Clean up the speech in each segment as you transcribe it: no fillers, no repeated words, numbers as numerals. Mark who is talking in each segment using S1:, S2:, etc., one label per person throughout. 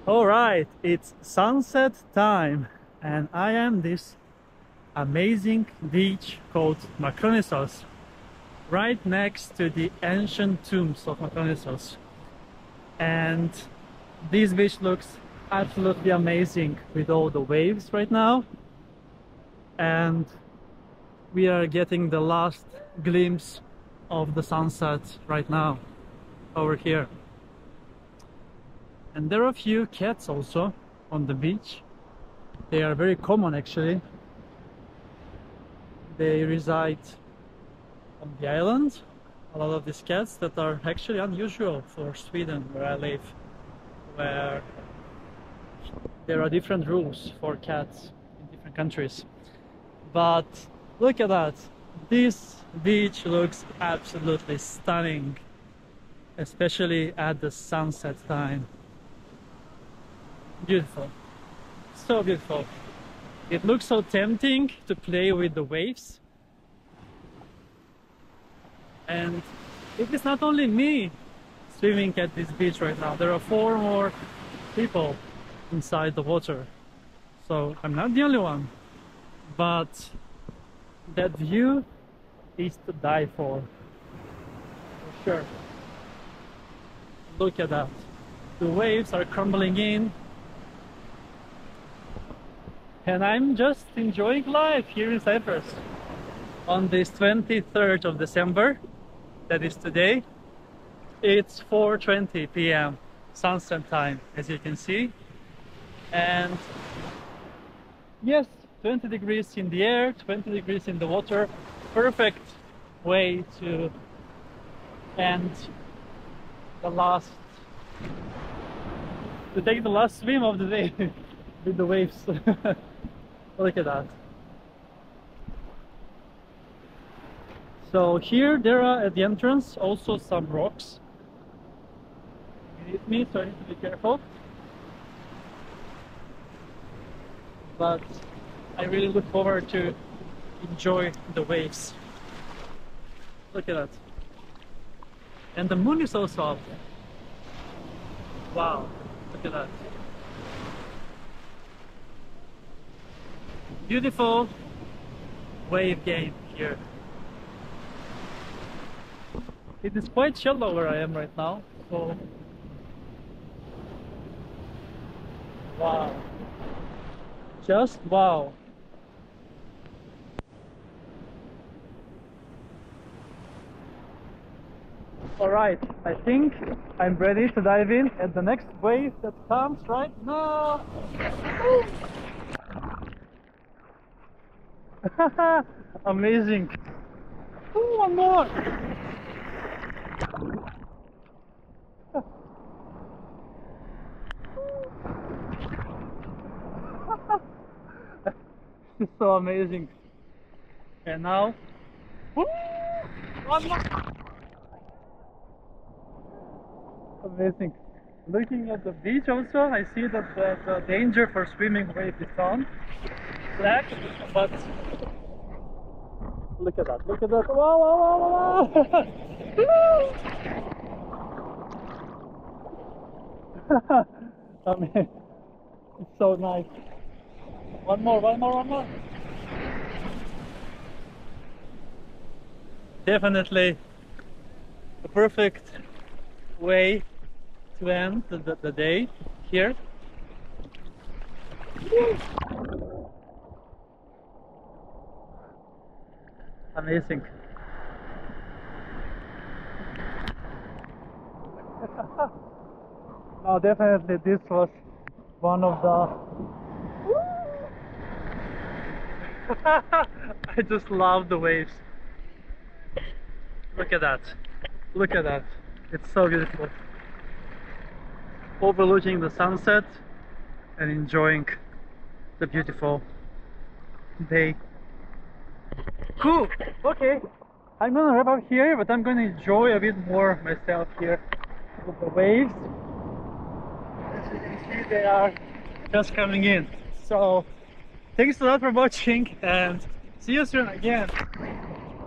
S1: All right, it's sunset time, and I am this amazing beach called Makronissos, right next to the ancient tombs of Makronissos. And this beach looks absolutely amazing with all the waves right now. And we are getting the last glimpse of the sunset right now over here. And there are a few cats also on the beach. They are very common actually. They reside on the island. A lot of these cats that are actually unusual for Sweden, where I live, where there are different rules for cats in different countries. But look at that. This beach looks absolutely stunning, especially at the sunset time. Beautiful, so beautiful. It looks so tempting to play with the waves. And it is not only me swimming at this beach right now. There are 4 more people inside the water. So I'm not the only one. But that view is to die for sure. Look at that. The waves are crumbling in. And I'm just enjoying life here in Cyprus on this 23rd of December, that is today. It's 4:20 p.m. sunset time, as you can see. And yes, 20 degrees in the air, 20 degrees in the water. Perfect way to end to take the last swim of the day with the waves. Look at that. So here there are at the entrance also some rocks beneath me, so I need to be careful. But I really look forward to enjoy the waves. Look at that. And the moon is also up. Wow, look at that. Beautiful wave game here. It is quite shallow where I am right now, so wow, just wow. Alright, I think I'm ready to dive in at the next wave that comes right now. Amazing. Ooh, one more. This is so amazing. And now, woo, one more. Amazing. Looking at the beach also, I see that the danger for swimming wave is on. Black, but look at that, look at that. Wow, wow, wow, wow, wow. I mean, it's so nice. One more, one more, one more. Definitely the perfect way to end the day here. Amazing. No, definitely this was one of the I just love the waves. Look at that. Look at that. It's so beautiful. Overlooking the sunset and enjoying the beautiful day. Cool. Okay, I'm gonna wrap up here, but I'm gonna enjoy a bit more myself here with the waves. As you can see, they are just coming in. So thanks a lot for watching, and see you soon again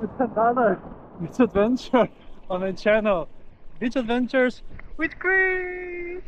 S1: with another beach adventure on my channel, Beach Adventures with Chris.